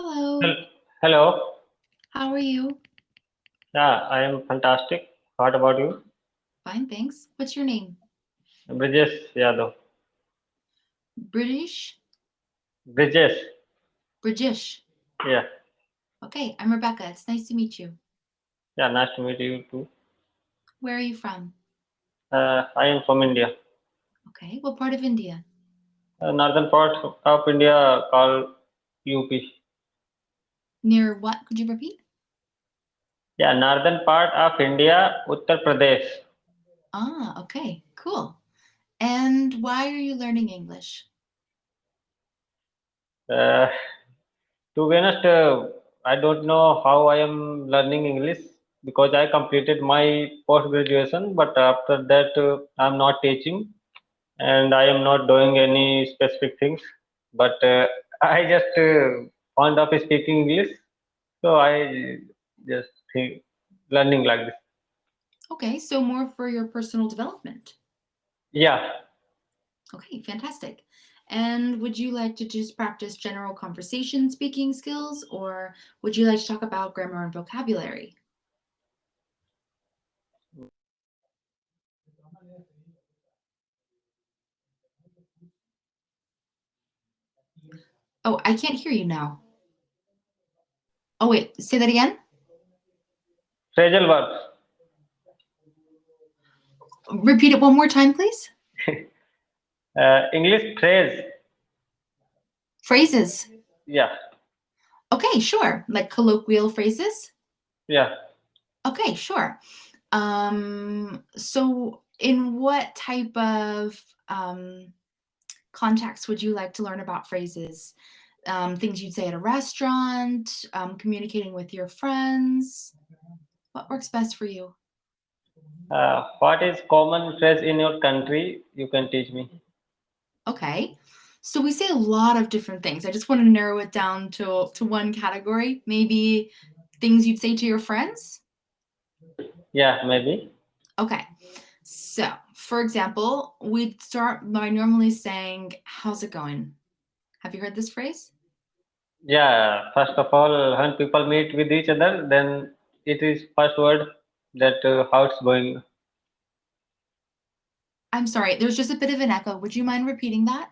Hello, Hel- Hello. how are you? Yeah, I am fantastic. What about you? Fine, thanks. What's your name? Bridges Yadav. British? Bridges. Brigish. Yeah. Okay, I'm Rebecca. It's nice to meet you. Yeah, nice to meet you too. Where are you from? I am from India. Okay, what part of India? Northern part of India called UP. Near what? Could you repeat? Yeah, northern part of India, Uttar Pradesh. Ah, okay, cool. And why are you learning English? Uh, to be honest, I don't know how I am learning English because I completed my post graduation, but after that, I'm not teaching and I am not doing any specific things. But I just fond of speaking English, so I just think learning like this. Okay, so more for your personal development. Yeah, Okay, fantastic. And would you like to just practice general conversation speaking skills, or would you like to talk about grammar and vocabulary? Oh, I can't hear you now. Oh, wait, say that again. phrasal verbs. Repeat it one more time, please. English phrase. Phrases. Yeah, Okay, sure. Like colloquial phrases? yeah. Okay, sure. So in what type of context would you like to learn about phrases? Things you'd say at a restaurant, communicating with your friends. What works best for you? What is common phrase in your country? You can teach me. Okay. So we say a lot of different things. I just want to narrow it down to one category. Maybe things you'd say to your friends? Yeah, maybe. Okay. So, for example, we'd start by normally saying, "How's it going?" Have you heard this phrase? Yeah, first of all, when people meet with each other, then it is first word that how it's going. I'm sorry, there's just a bit of an echo. Would you mind repeating that?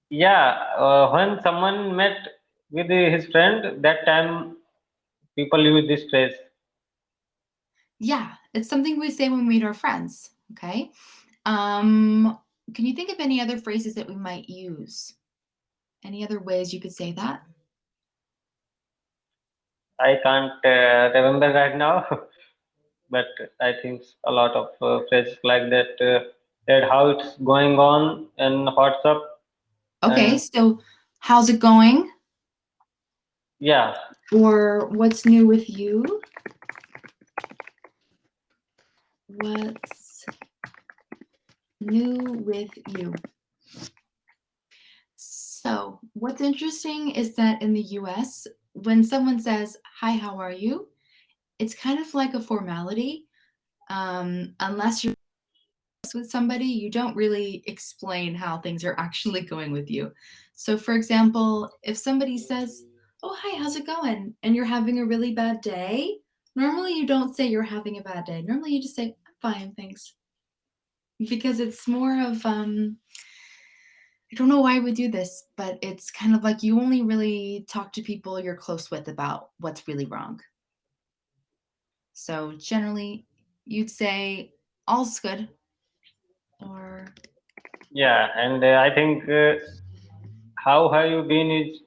Yeah, when someone met with his friend, that time people use this phrase. Yeah, it's something we say when we meet our friends. Okay. Um, can you think of any other phrases that we might use? Any other ways you could say that? I can't remember right now, but I think a lot of phrases like that. That how it's going on and what's up, Okay, and so how's it going? yeah, Or what's new with you? What's new with you? So, what's interesting is that in the US, when someone says, "Hi, how are you?" it's kind of like a formality. Unless you're with somebody, you don't really explain how things are actually going with you. So, for example, if somebody says, "Oh, hi, how's it going?" and you're having a really bad day, normally you don't say you're having a bad day. Normally you just say, "I'm fine, thanks." Because it's more of I don't know why we do this, but it's kind of like you only really talk to people you're close with about what's really wrong. So generally, you'd say, "All's good," or yeah, and I think how have you been is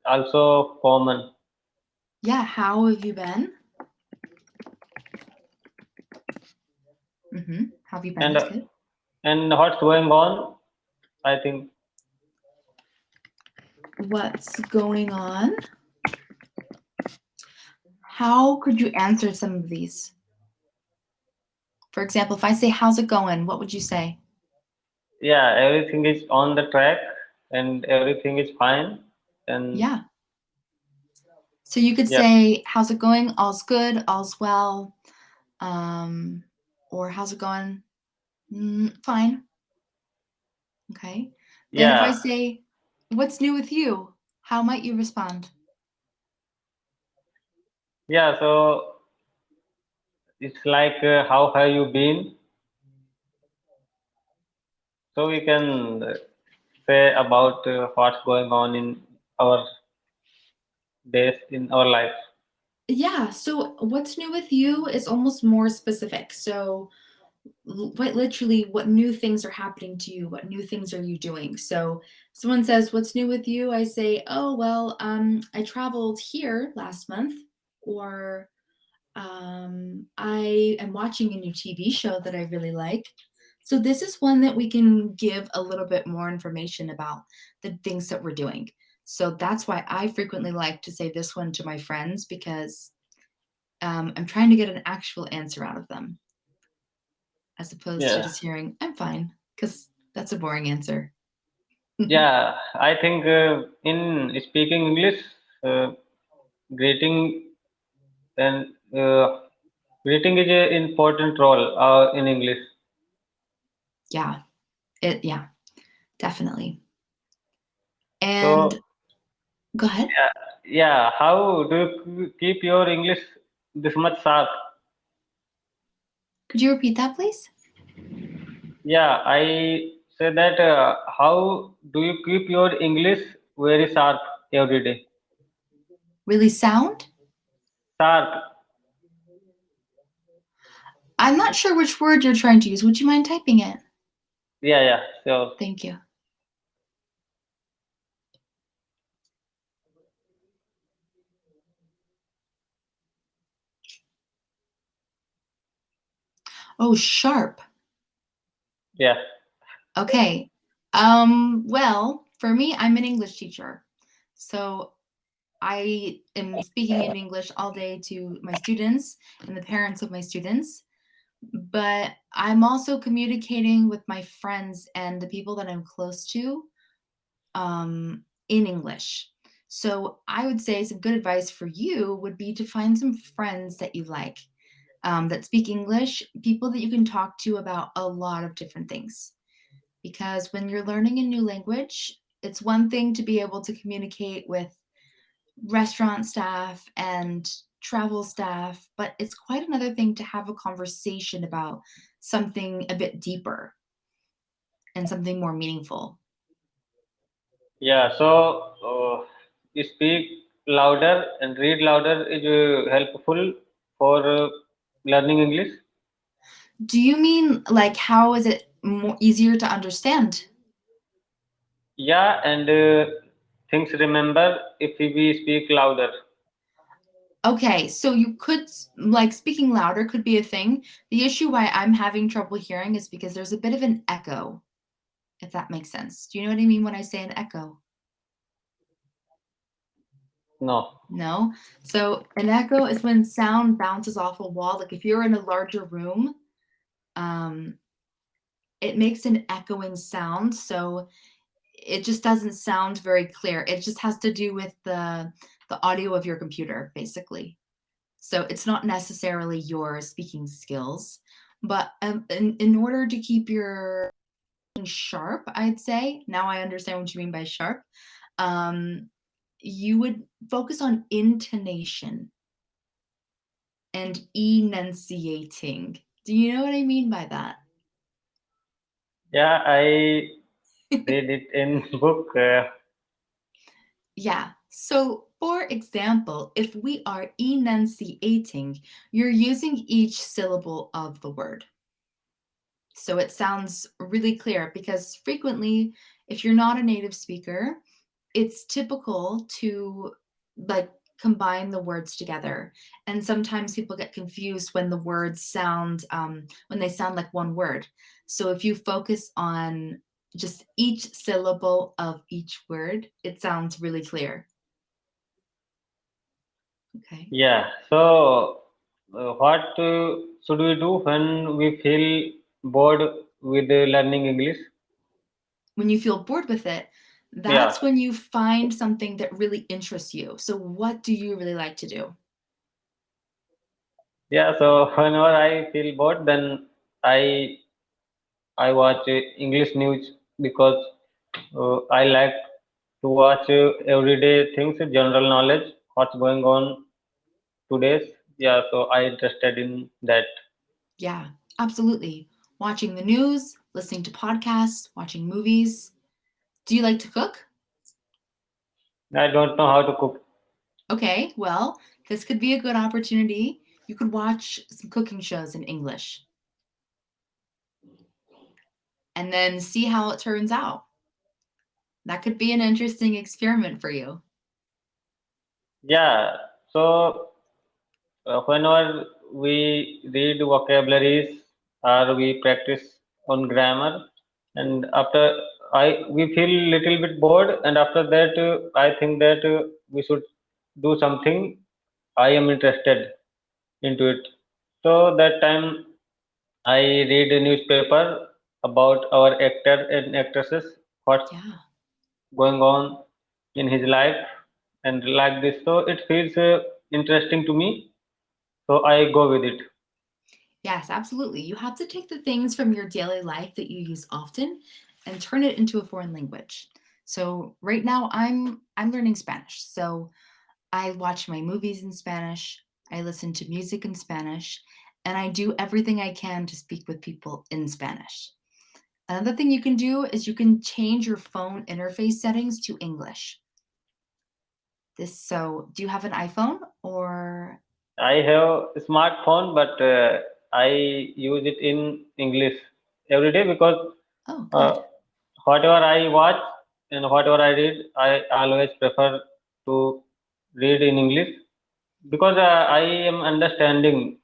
also common, "Yeah, how have you been?" How have you been? and That's good. what's going on. I think What's going on? How could you answer some of these? For example, if I say, "How's it going?" what would you say? yeah, everything is on the track and everything is fine. And Yeah. So you could yeah, say, "How's it going?" "All's good," "All's well," um, or "How's it going?" Fine. Okay. Then if I yeah, say, "What's new with you?" How might you respond? Yeah, so it's like how have you been? So we can say about what's going on in our days in our life. Yeah, so what's new with you is almost more specific. So, quite literally, what new things are happening to you? What new things are you doing? So, someone says, "What's new with you?" I say, "Oh, well, I traveled here last month," or I am watching a new TV show that I really like. So, this is one that we can give a little bit more information about the things that we're doing. So, that's why I frequently like to say this one to my friends because I'm trying to get an actual answer out of them as opposed to Yeah, just hearing, I'm fine, because that's a boring answer. yeah. I think in speaking English, uh, greeting and greeting is an important role in English. Yeah, yeah, definitely. And So go ahead. yeah, yeah. How do you keep your English this much sharp? Could you repeat that, please? Yeah, I say that how do you keep your English very sharp every day? Really sound? Sharp. I'm not sure which word you're trying to use. Would you mind typing it? Yeah, yeah, sure. Thank you. Oh, sharp. Yeah, Okay. Well, for me, I'm an English teacher. So I am speaking in English all day to my students and the parents of my students. But I'm also communicating with my friends and the people that I'm close to in English. So I would say some good advice for you would be to find some friends that you like that speak English, people that you can talk to about a lot of different things. Because when you're learning a new language, it's one thing to be able to communicate with restaurant staff and travel staff, but it's quite another thing to have a conversation about something a bit deeper and something more meaningful. yeah. So speak louder and read louder is helpful for learning English. Do you mean like how is it more easier to understand? Yeah, and things remember if we speak louder. Okay, so you could like speaking louder could be a thing. The issue why I'm having trouble hearing is because there's a bit of an echo, if that makes sense. Do you know what I mean when I say an echo? No. No. So an echo is when sound bounces off a wall. Like if you're in a larger room, um, it makes an echoing sound. So it just doesn't sound very clear. It just has to do with the audio of your computer, basically. So it's not necessarily your speaking skills, but in order to keep your sharp, I'd say. Now I understand what you mean by sharp. Um, you would focus on intonation and enunciating. Do you know what I mean by that? Yeah, I read it in book. Yeah. So, for example, if we are enunciating, you're using each syllable of the word. So it sounds really clear because frequently, if you're not a native speaker, it's typical to like combine the words together. And sometimes people get confused when the words sound, when they sound like one word. So if you focus on just each syllable of each word, it sounds really clear. Okay. Yeah. So what should we do when we feel bored with learning English? When you feel bored with it, Yeah. that's when you find something that really interests you. So, what do you really like to do? Yeah. So whenever I feel bored, then I I watch English news because I like. to watch everyday things, general knowledge, what's going on today's. Yeah, so I interested in that. Yeah, absolutely. Watching the news, listening to podcasts, watching movies. Do you like to cook? I don't know how to cook. Okay, well, this could be a good opportunity. You could watch some cooking shows in English and then see how it turns out. That could be an interesting experiment for you. Yeah, so whenever we read vocabularies or we practice on grammar, and after we feel little bit bored, and after that I think that we should do something. I am interested into it. So that time I read a newspaper about our actor and actresses, what's Yeah. going on in his life, and like this. So it feels interesting to me. So I go with it. Yes, absolutely. You have to take the things from your daily life that you use often and turn it into a foreign language. So right now I'm learning Spanish. So I watch my movies in Spanish, I listen to music in Spanish, and I do everything I can to speak with people in Spanish. Another thing you can do is you can change your phone interface settings to English. Do you have an iPhone or I have a smartphone, but I use it in English every day because oh, uh, good. whatever I watch and whatever I read, I always prefer to read in English because I am understanding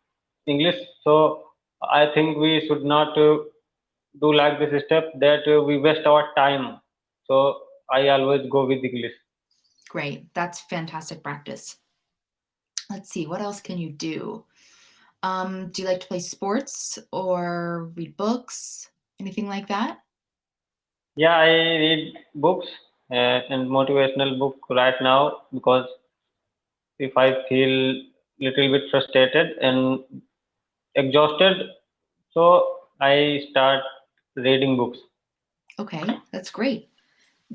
English. So I think we should not do like this step that we waste our time. So I always go with English. Great. That's fantastic practice. Let's see, what else can you do? Do you like to play sports or read books? Anything like that? Yeah, I read books and motivational book right now because if I feel little bit frustrated and exhausted, so I start reading books. Okay, that's great.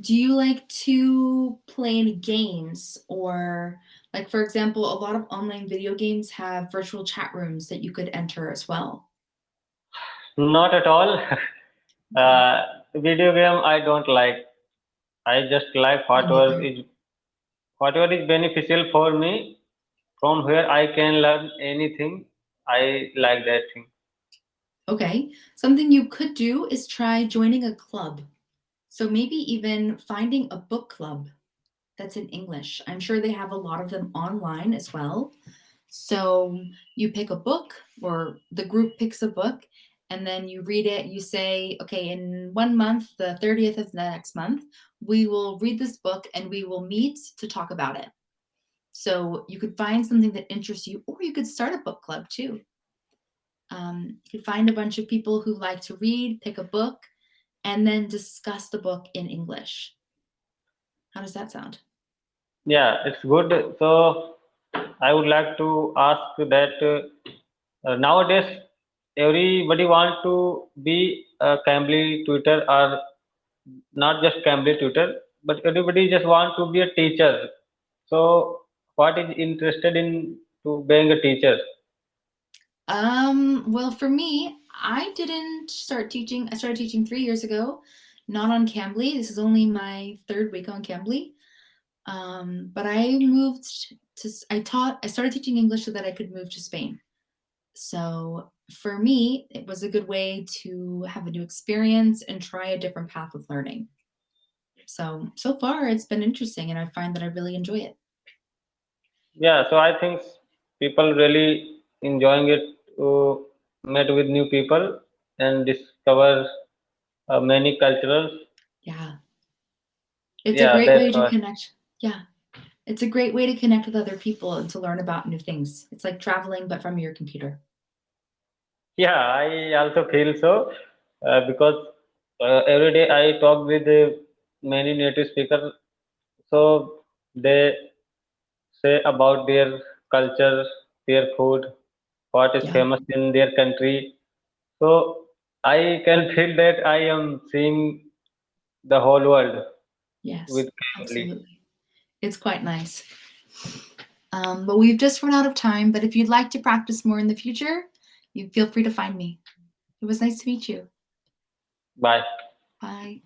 Do you like to play any games or like for example, a lot of online video games have virtual chat rooms that you could enter as well. Not at all. Okay. Video game I don't like. I just like Me neither. whatever is beneficial for me, from where I can learn anything. I like that thing. Okay. Something you could do is try joining a club. So maybe even finding a book club that's in English. I'm sure they have a lot of them online as well. So you pick a book, or the group picks a book, and then you read it. You say, okay, in 1 month, the 30th of the next month, we will read this book and we will meet to talk about it. So you could find something that interests you, or you could start a book club too. You could find a bunch of people who like to read, pick a book, and then discuss the book in English. How does that sound? Yeah, it's good. So I would like to ask that nowadays everybody want to be a Cambly tutor, or not just Cambly tutor, but everybody just want to be a teacher. So what is interested in to being a teacher? Well, for me, I didn't start teaching. I started teaching 3 years ago, not on Cambly. This is only my third week on Cambly. But I moved to, I started teaching English so that I could move to Spain. So for me, it was a good way to have a new experience and try a different path of learning. So far, it's been interesting, and I find that I really enjoy it. Yeah, so I think people really enjoying it to meet with new people and discover many cultures. Yeah, it's a Yeah, great way that's to why. connect. Yeah, it's a great way to connect with other people and to learn about new things. It's like traveling, but from your computer. Yeah, I also feel so because every day I talk with many native speakers, so they say about their culture, their food, what is Yeah, famous in their country. So I can feel that I am seeing the whole world. Yes, with K only. absolutely. It's quite nice. But we've just run out of time. But if you'd like to practice more in the future, you feel free to find me. It was nice to meet you. Bye. Bye.